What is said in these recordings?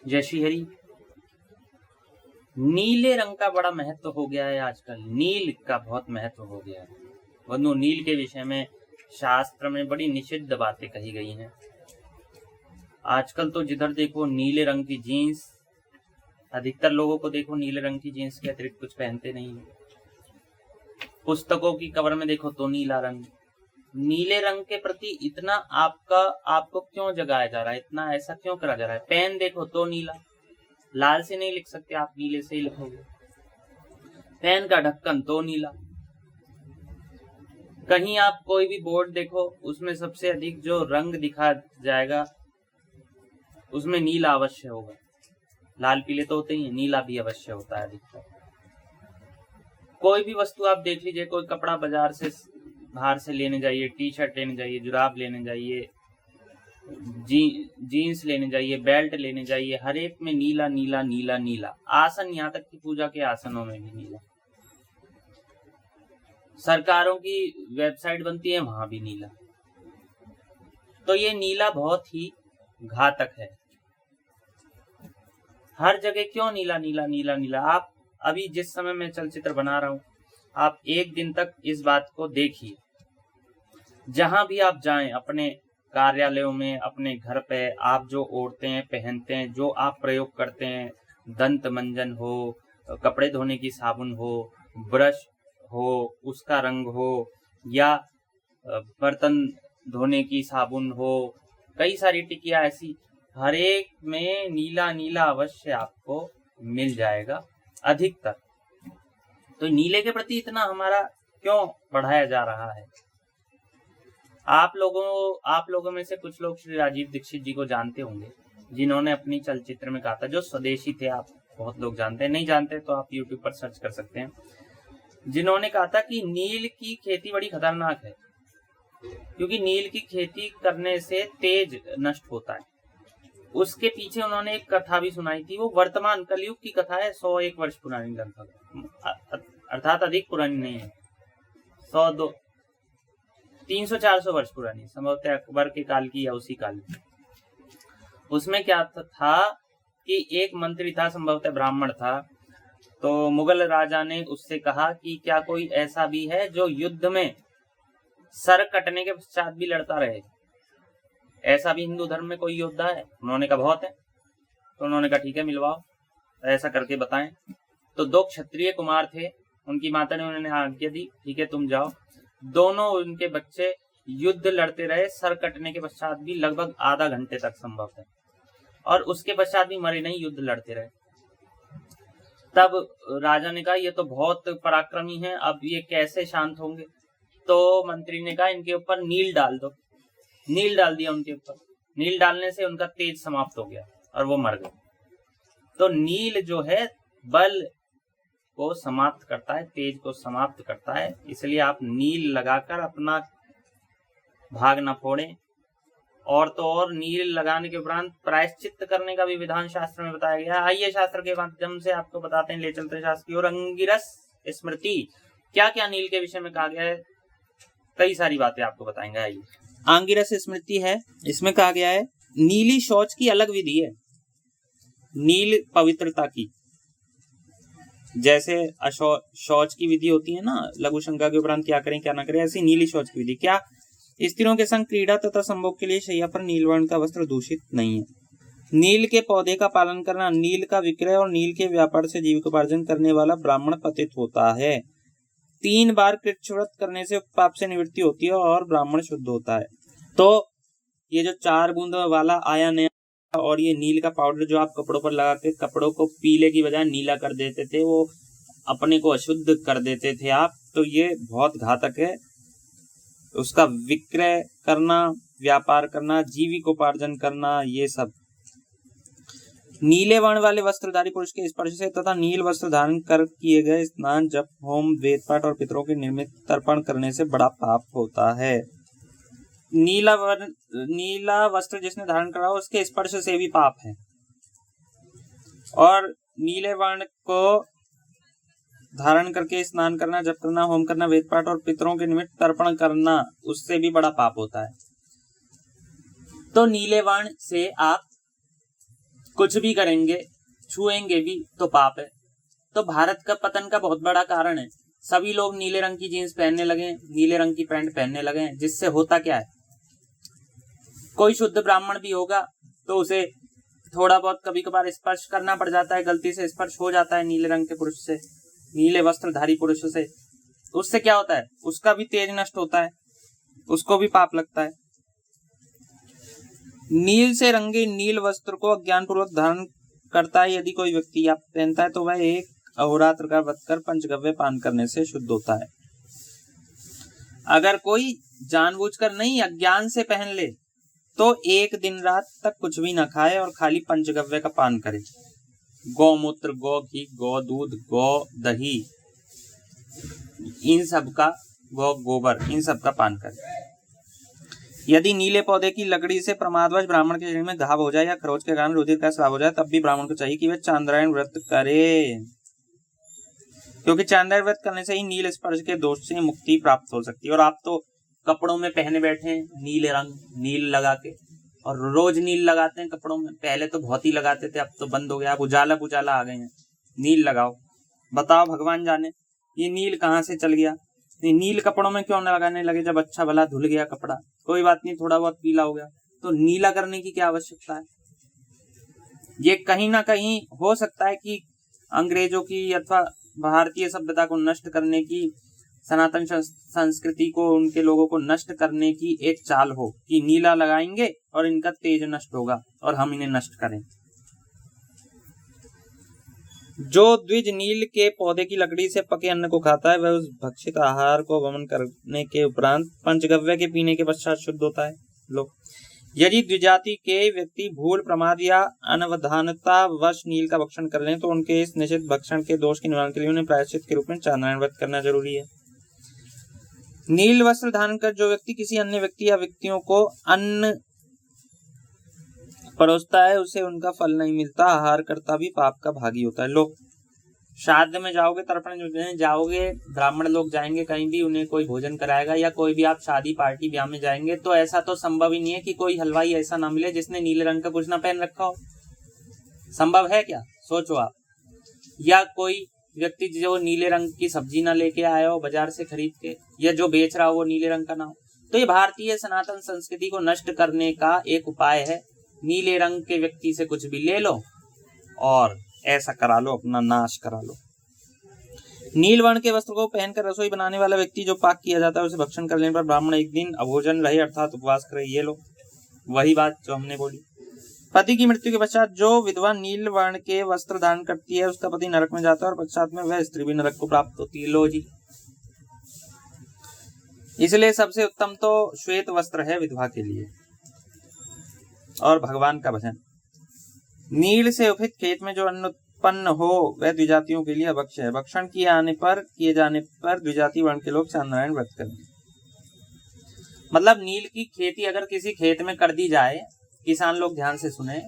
जय श्री हरि। नीले रंग का बड़ा महत्व हो गया है आजकल, नील का बहुत महत्व हो गया है। बंधु, नील के विषय में शास्त्र में बड़ी निषिद्ध बातें कही गई हैं। आजकल तो जिधर देखो नीले रंग की जीन्स, अधिकतर लोगों को देखो नीले रंग की जीन्स के अतिरिक्त कुछ पहनते नहीं है। पुस्तकों की कवर में देखो तो नीला रंग। नीले रंग के प्रति इतना आपको क्यों जगाया जा रहा है, इतना ऐसा क्यों करा जा रहा है? पेन देखो तो नीला, लाल से नहीं लिख सकते आप, नीले से ही लिखोगे। पेन का ढक्कन तो नीला। कहीं आप कोई भी बोर्ड देखो, उसमें सबसे अधिक जो रंग दिखा जाएगा उसमें नीला अवश्य होगा। लाल पीले तो होते ही हैं, नीला भी अवश्य होता है अधिकतर। कोई भी वस्तु आप देख लीजिए, कोई कपड़ा बाजार से बाहर से लेने जाइए, टी शर्ट लेने जाइए, जुराब लेने जाइए, जीन्स लेने जाइए, बेल्ट लेने जाइए, हर एक में नीला नीला नीला नीला। आसन, यहाँ तक कि पूजा के आसनों में भी नीला। सरकारों की वेबसाइट बनती है, वहां भी नीला। तो ये नीला बहुत ही घातक है। हर जगह क्यों नीला नीला नीला नीला? आप अभी जिस समय मैं चलचित्र बना रहा हूं, आप एक दिन तक इस बात को देखिए। जहां भी आप जाएं, अपने कार्यालयों में, अपने घर पे, आप जो ओढ़ते हैं, पहनते हैं, जो आप प्रयोग करते हैं, दंत मंजन हो, कपड़े धोने की साबुन हो, ब्रश हो, उसका रंग हो, या बर्तन धोने की साबुन हो, कई सारी टिकिया ऐसी, हर एक में नीला नीला अवश्य आपको मिल जाएगा अधिकतर। तो नीले के प्रति इतना हमारा क्यों बढ़ाया जा रहा है? आप लोगों में से कुछ लोग श्री राजीव दीक्षित जी को जानते होंगे, जिन्होंने अपनी चलचित्र में कहा था, जो स्वदेशी थे, आप बहुत लोग जानते हैं, नहीं जानते तो आप YouTube पर सर्च कर सकते हैं, जिन्होंने कहा था कि नील की खेती बड़ी खतरनाक है, क्योंकि नील की खेती करने से तेज नष्ट होता है। उसके पीछे उन्होंने एक कथा भी सुनाई थी, वो वर्तमान कलयुग की कथा है, 101 वर्ष पुरानी लगभग, अर्थात अधिक पुरानी नहीं है, 100 300-400 वर्ष पुरानी, संभवतः अकबर के काल की या उसी काल की। उसमें क्या था कि एक मंत्री था, संभवतः ब्राह्मण था, तो मुगल राजा ने उससे कहा कि क्या कोई ऐसा भी है जो युद्ध में सर कटने के पश्चात भी लड़ता रहे? ऐसा भी हिंदू धर्म में कोई योद्धा है? उन्होंने कहा बहुत है। तो उन्होंने कहा ठीक है, मिलवाओ, ऐसा करके बताएं। तो 2 क्षत्रिय कुमार थे, उनकी माता ने उन्हें आज्ञा दी, ठीक है तुम जाओ। दोनों उनके बच्चे युद्ध लड़ते रहे, सर कटने के पश्चात भी लगभग आधा घंटे तक संभव है, और उसके पश्चात भी मरे नहीं, युद्ध लड़ते रहे। तब राजा ने कहा ये तो बहुत पराक्रमी है, अब ये कैसे शांत होंगे? तो मंत्री ने कहा इनके ऊपर नील डाल दो। नील डाल दिया उनके ऊपर। नील डालने से उनका तेज समाप्त हो गया और वो मर गए। तो नील जो है बल को समाप्त करता है, तेज को समाप्त करता है, इसलिए आप नील लगाकर अपना भाग न फोड़ें। और तो और नील लगाने के उपरांत प्रायश्चित करने का भी विधान शास्त्र में बताया गया है। आइए शास्त्र के माध्यम से आपको बताते हैं, ले चलते हैं शास्त्र की ओर। अंगिरस स्मृति, क्या क्या नील के विषय में कहा गया है, कई सारी बातें आपको बताएंगे। आइए, आंगिरस स्मृति है, इसमें कहा गया है नीली शौच की अलग विधि है। नील पवित्रता की, जैसे शौच की विधि होती है ना, लघु शंका के उपरांत क्या करें क्या ना करें, ऐसी नीली शौच की विधि। क्या स्त्रियों के संग क्रीड़ा तथा संभोग के लिए शैया पर नील वर्ण का वस्त्र दूषित नहीं है। नील के पौधे का पालन करना, नील का विक्रय और नील के व्यापार से जीविकोपार्जन करने वाला ब्राह्मण पतित होता है। 3 बार कृच्छ्रव्रत करने से पाप से निवृत्ति होती है और ब्राह्मण शुद्ध होता है। तो ये जो 4 बूंद वाला आया नया, और ये नील का पाउडर जो आप कपड़ों पर लगा के कपड़ों को पीले की बजाय नीला कर देते थे, वो अपने को अशुद्ध कर देते थे आप, तो ये बहुत घातक है। उसका विक्रय करना, व्यापार करना, जीविकोपार्जन करना, ये सब। नीले वर्ण वाले वस्त्रधारी पुरुष के स्पर्श से तथा नील वस्त्र धारण कर किए गए स्नान, जप, होम, वेद पाठ और पितरों के निर्मित तर्पण करने से बड़ा पाप होता है। नीला वस्त्र जिसने धारण करा उसके स्पर्श से भी पाप है, और नीले वर्ण को धारण करके स्नान करना, जप करना, होम करना, वेद पाठ और पितरों के निमित्त तर्पण करना, उससे भी बड़ा पाप होता है। तो नीले वर्ण से आप कुछ भी करेंगे, छुएंगे भी तो पाप है। तो भारत का पतन का बहुत बड़ा कारण है, सभी लोग नीले रंग की जीन्स पहनने लगे, नीले रंग की पैंट पहनने लगे, जिससे होता क्या है, कोई शुद्ध ब्राह्मण भी होगा तो उसे थोड़ा बहुत कभी कभार स्पर्श करना पड़ जाता है, गलती से स्पर्श हो जाता है नीले रंग के पुरुष से, नीले वस्त्रधारी पुरुष से। उससे क्या होता है, उसका भी तेज नष्ट होता है, उसको भी पाप लगता है। नील से रंगे नील वस्त्र को अज्ञान पूर्वक धारण करता है यदि कोई व्यक्ति या पहनता है तो वह एक अहोरात्र का व्रत कर पंचगव्य पान करने से शुद्ध होता है। अगर कोई जानबूझकर नहीं अज्ञान से पहन ले तो एक दिन रात तक कुछ भी न खाए और खाली पंचगव्य का पान करे। गौमूत्र, गौ घी, गौ दूध, गौ दही, इन सब का, गौ गोबर, इन सब का पान करे। यदि नीले पौधे की लकड़ी से प्रमादवश ब्राह्मण के शरीर में घाव हो जाए या खरोच के कारण रुधिर का स्राव हो जाए तब भी ब्राह्मण को चाहिए कि वह चांद्रायण व्रत करे, क्योंकि चांद्रायण व्रत करने से ही नील स्पर्श के दोष से मुक्ति प्राप्त हो सकती है। और आप तो कपड़ों में पहने बैठे हैं नीले रंग, नील लगा के, और रोज नील लगाते हैं कपड़ों में। पहले तो बहुत ही लगाते थे, अब तो बंद हो गया, अब उजाला पुजाला आ गए हैं। नील लगाओ, बताओ भगवान जाने ये नील कहाँ से चल गया। नील कपड़ों में क्यों न लगाने लगे, जब अच्छा भला धुल गया कपड़ा, कोई बात नहीं, थोड़ा बहुत पीला हो गया तो नीला करने की क्या आवश्यकता है। ये कहीं ना कहीं हो सकता है कि अंग्रेजों की अथवा भारतीय सभ्यता को नष्ट करने की, सनातन संस्कृति को, उनके लोगों को नष्ट करने की एक चाल हो कि नीला लगाएंगे और इनका तेज नष्ट होगा और हम इन्हें नष्ट करें। जो द्विज नील के पौधे की लकड़ी से पके अन्न को खाता है वह उस भक्षित आहार को वमन करने के उपरांत पंचगव्य के पीने के पश्चात शुद्ध होता है। लो, यदि द्विजाति के व्यक्ति भूल, प्रमाद या अनवधानता वश नील का भक्षण कर लें तो उनके इस निषिद्ध भक्षण के दोष के निवारण के लिए उन्हें प्रायश्चित के रूप में चांद्रायण व्रत करना जरूरी है। नील वस्त्र धारण कर जो व्यक्ति किसी अन्य व्यक्ति या व्यक्तियों को अन्न परोसता है उसे उनका फल नहीं मिलता, आहार करता भी पाप का भागी होता है। लो, श्राद्ध में जाओगे, तर्पण जाओगे, ब्राह्मण लोग जाएंगे कहीं भी, उन्हें कोई भोजन कराएगा, या कोई भी आप शादी पार्टी ब्याह में जाएंगे तो ऐसा तो संभव ही नहीं है कि कोई हलवाई ऐसा ना मिले जिसने नीले रंग का कुछ ना पहन रखा हो। संभव है क्या, सोचो आप। या कोई व्यक्ति जो नीले रंग की सब्जी ना लेके आया हो बाजार से खरीद के, या जो बेच रहा हो वो नीले रंग का ना हो। तो ये भारतीय सनातन संस्कृति को नष्ट करने का एक उपाय है। नीले रंग के व्यक्ति से कुछ भी ले लो और ऐसा करा लो, अपना नाश करा लो। नील वर्ण के वस्त्र को पहनकर रसोई बनाने वाला व्यक्ति जो पाक किया जाता है उसे भक्षण कर लेने पर ब्राह्मण एक दिन अभोजन रहे अर्थात उपवास करे। ये लो, वही बात जो हमने बोली। पति की मृत्यु के पश्चात जो विधवा नील वर्ण के वस्त्र धारण करती है उसका पति नरक में जाता है और पश्चात में वह स्त्री भी नरक को प्राप्त होती है। लो जी, इसलिए सबसे उत्तम तो श्वेत वस्त्र है विधवा के लिए और भगवान का भजन। नील से उपहित खेत में जो अन्न उत्पन्न हो वह द्विजातियों के लिए अभक्ष्य है। भक्षण किए जाने पर द्विजाति वर्ण के लोग चांद्रायण व्रत करेंगे। मतलब नील की खेती अगर किसी खेत में कर दी जाए, किसान लोग ध्यान से सुने,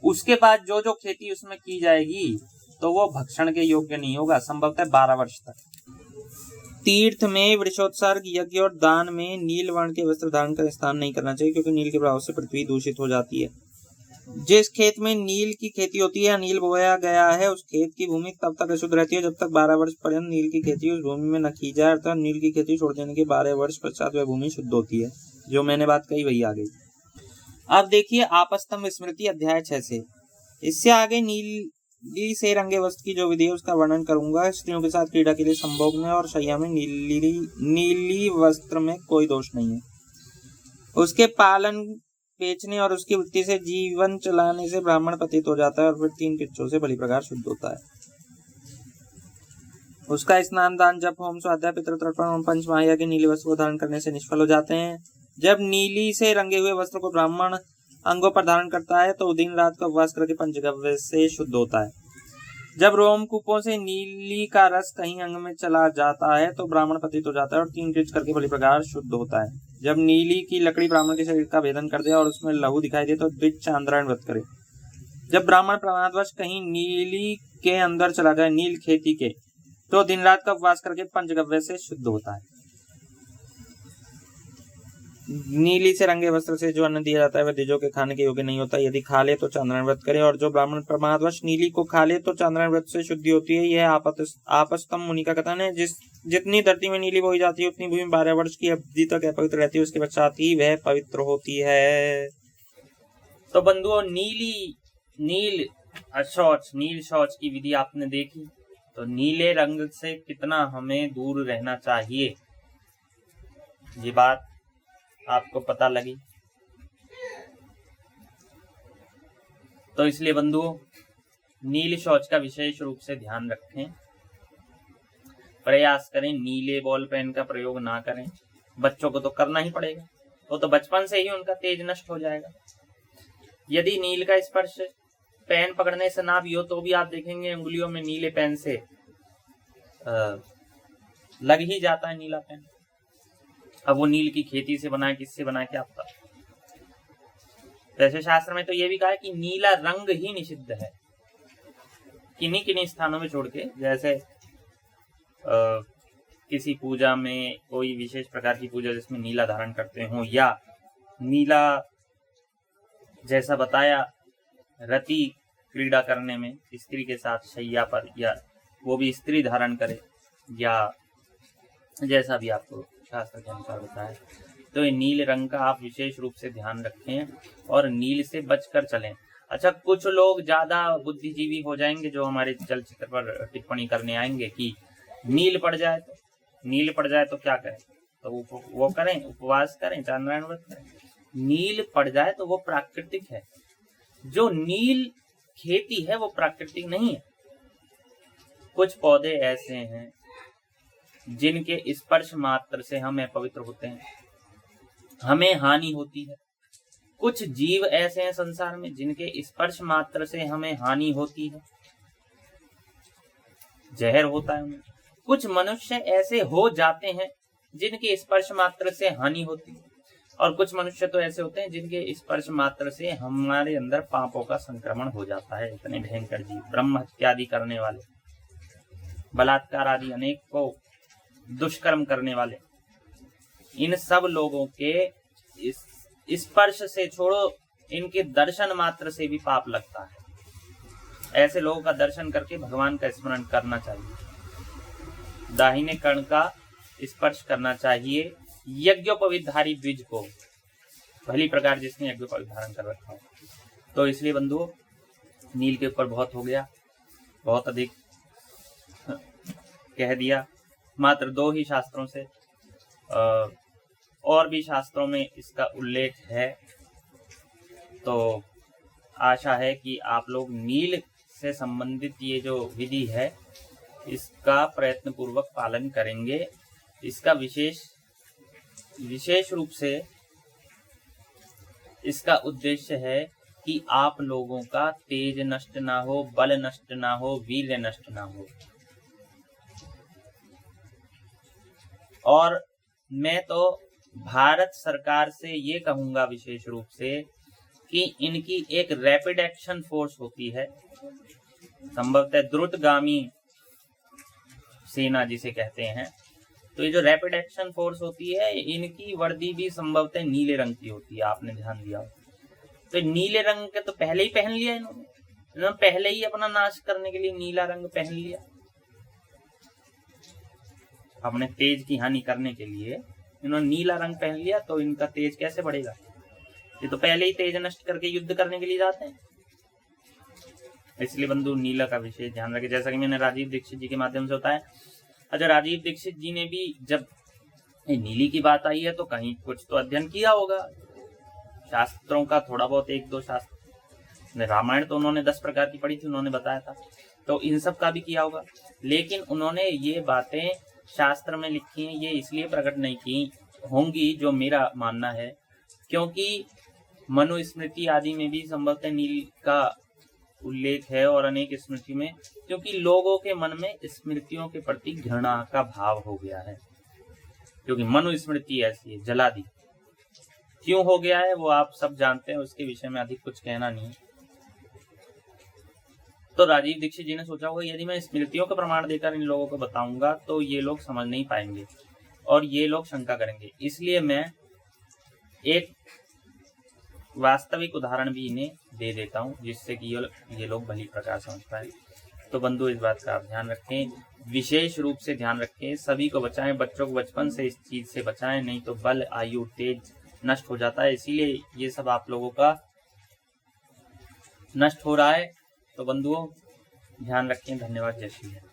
उसके बाद जो जो खेती उसमें की जाएगी तो वो भक्षण के योग्य नहीं होगा, संभवतः 12 वर्ष तक। तीर्थ में वृषोत्सर्ग, यज्ञ और दान में नील वर्ण के वस्त्र धारण का स्थान नहीं करना चाहिए क्योंकि नील के प्रभाव से पृथ्वी दूषित हो जाती है। जिस खेत में नील की खेती होती है, नील बोया गया है, उस खेत की भूमि तब तक अशुद्ध रहती है जब तक 12 वर्ष पर्यंत नील की खेती उस भूमि में न की जाए, अर्थात नील की खेती छोड़ देने के 12 वर्ष पश्चात वह भूमि शुद्ध होती है। जो मैंने बात कही वही आ गई। अब देखिए आपस्तंभ स्मृति अध्याय 6 से। इससे आगे नीली से रंगे वस्त्र की जो विधि है उसका वर्णन करूंगा। स्त्रियों के साथ क्रीड़ा के लिए संभोग में और शैया में नीली वस्त्र में कोई दोष नहीं है। उसके पालन, बेचने और उसकी वृत्ति से जीवन चलाने से ब्राह्मण पतित हो जाता है और फिर 3 किच्चों से भली प्रकार शुद्ध होता है। उसका स्नान, दान, जप, होम, स्वाध्याय, पितृतर्पण और पंचमहायज्ञ के नीले वस्त्र को धारण करने से निष्फल हो जाते हैं। जब नीली से रंगे हुए वस्त्र को ब्राह्मण अंगों पर धारण करता है तो दिन रात का उपवास करके पंचगव्य से शुद्ध होता है। जब रोमकूपों से नीली का रस कहीं अंग में चला जाता है तो ब्राह्मण पतित हो जाता है और 3 किच करके भली प्रकार शुद्ध होता है। जब नीली की लकड़ी ब्राह्मण के शरीर का भेदन कर दे और उसमें लहू दिखाई दे तो द्विज चांद्रायण व्रत करे। जब ब्राह्मण प्रमादवश कहीं नीली के अंदर चला जाए, नील खेती के, तो दिन रात का उपवास करके पंचगव्य से शुद्ध होता है। नीली से रंगे वस्त्र से जो अन्न दिया जाता है वह द्विजों के खाने के योग्य नहीं होता। यदि खा ले तो चांद्रायण व्रत करे, और जो ब्राह्मण प्रमादवश नीली को खा ले तो चांद्रायण व्रत से शुद्धि होती है। यह आपस्तम मुनि का कथन है। जितनी धरती में नीली बोई जाती है उतनी भूमि 12 वर्ष की अवधि तक अपवित्र रहती है, उसके पश्चात ही वह पवित्र होती है। तो बंधुओं, नील शौच की विधि आपने देखी। तो नीले रंग से कितना हमें दूर रहना चाहिए, ये बात आपको पता लगी। तो इसलिए बंधुओं, नील शौच का विशेष रूप से ध्यान रखें। प्रयास करें नीले बॉल पेन का प्रयोग ना करें। बच्चों को तो करना ही पड़ेगा, वो तो बचपन से ही उनका तेज नष्ट हो जाएगा। यदि नील का स्पर्श पेन पकड़ने से ना भी हो तो भी आप देखेंगे उंगलियों में नीले पेन से लग ही जाता है नीला पेन। अब वो नील की खेती से बना है, किससे बना है, क्या पता। वैसे शास्त्र में तो ये भी कहा है कि नीला रंग ही निषिद्ध है, किन्हीं किन्हीं स्थानों में छोड़ के। जैसे किसी पूजा में, कोई विशेष प्रकार की पूजा जिसमें नीला धारण करते हो, या नीला जैसा बताया रति क्रीड़ा करने में स्त्री के साथ शैया पर, या वो भी स्त्री धारण करे, या जैसा भी आपको शास्त्र के अनुसार बताया। तो ये नील रंग का आप विशेष रूप से ध्यान रखें और नील से बचकर चलें। अच्छा, कुछ लोग ज्यादा बुद्धिजीवी हो जाएंगे जो हमारे चलचित्र पर टिप्पणी करने आएंगे कि नील पड़ जाए तो क्या करें, तो वो करें, उपवास करें, चांद्रायण व्रत करें। नील पड़ जाए तो वो प्राकृतिक है। जो नील खेती है वो प्राकृतिक नहीं है। कुछ पौधे ऐसे हैं जिनके स्पर्श मात्र से हम अपवित्र होते हैं, हमें हानि होती है। कुछ जीव ऐसे हैं संसार में जिनके स्पर्श मात्र से हमें हानि होती है, जहर होता है उन्हें। कुछ मनुष्य ऐसे हो जाते हैं जिनके स्पर्श मात्र से हानि होती है, और कुछ मनुष्य तो ऐसे होते हैं जिनके स्पर्श मात्र से हमारे अंदर पापों का संक्रमण हो जाता है। इतने भयंकर जीव, ब्रह्म हत्या आदि करने वाले, बलात्कार आदि अनेक को दुष्कर्म करने वाले, इन सब लोगों के स्पर्श से छोड़ो, इनके दर्शन मात्र से भी पाप लगता है। ऐसे लोगों का दर्शन करके भगवान का स्मरण करना चाहिए। दाहिने कर्ण का स्पर्श करना चाहिए यज्ञोपवीतधारी द्विज को, पहली प्रकार जिसने यज्ञोपवीत धारण कर रखा हो। तो इसलिए बंधुओं, नील के ऊपर बहुत हो गया, बहुत अधिक कह दिया। मात्र 2 ही शास्त्रों से, और भी शास्त्रों में इसका उल्लेख है। तो आशा है कि आप लोग नील से संबंधित ये जो विधि है इसका प्रयत्न पूर्वक पालन करेंगे। इसका विशेष रूप से इसका उद्देश्य है कि आप लोगों का तेज नष्ट ना हो, बल नष्ट ना हो, वीर्य नष्ट ना हो। और मैं तो भारत सरकार से ये कहूंगा विशेष रूप से कि इनकी एक रैपिड एक्शन फोर्स होती है, संभवतः द्रुतगामी सेना जिसे कहते हैं। तो ये जो रैपिड एक्शन फोर्स होती है, इनकी वर्दी भी संभवतः नीले रंग की होती है, आपने ध्यान दिया। तो नीले रंग के तो पहले ही पहन लिया इन्होंने पहले ही अपना नाश करने के लिए नीला रंग पहन लिया। अपने तेज की हानि करने के लिए इन्होंने नीला रंग पहन लिया, तो इनका तेज कैसे बढ़ेगा? ये तो पहले ही तेज नष्ट करके युद्ध करने के लिए जाते हैं। इसलिए बंधु, नीला का विशेष ध्यान रखें, जैसा कि मैंने राजीव दीक्षित जी के माध्यम से बताया। अच्छा, राजीव दीक्षित जी ने भी जब नीली की बात आई है तो कहीं कुछ तो अध्ययन किया होगा शास्त्रों का, थोड़ा बहुत 1-2 शास्त्र। रामायण तो उन्होंने 10 प्रकार की पढ़ी थी, उन्होंने बताया था, तो इन सब का भी किया होगा। लेकिन उन्होंने ये बातें शास्त्र में लिखी हैं, ये इसलिए प्रकट नहीं की होंगी, जो मेरा मानना है, क्योंकि मनुस्मृति आदि में भी संभवतः नील का उल्लेख है, और अनेक स्मृति में, क्योंकि लोगों के मन में स्मृतियों के प्रति घृणा का भाव हो गया है, क्योंकि मनुस्मृति ऐसी है, जला दी। क्यों हो गया है वो आप सब जानते हैं, उसके विषय में अधिक कुछ कहना नहीं। तो राजीव दीक्षित जी ने सोचा होगा यदि मैं स्मृतियों का प्रमाण देकर इन लोगों को बताऊंगा तो ये लोग समझ नहीं पाएंगे और ये लोग शंका करेंगे, इसलिए मैं एक वास्तविक उदाहरण भी इन्हें दे देता हूँ, जिससे कि ये लोग भली प्रकार समझ पाए। तो बंधु इस बात का आप ध्यान रखें, विशेष रूप से ध्यान रखें, सभी को बचाएं, बच्चों को बचपन से इस चीज से बचाएं, नहीं तो बल, आयु, तेज नष्ट हो जाता है। इसीलिए ये सब आप लोगों का नष्ट हो रहा है। तो बंधुओं ध्यान रखें। धन्यवाद। जय श्री राम।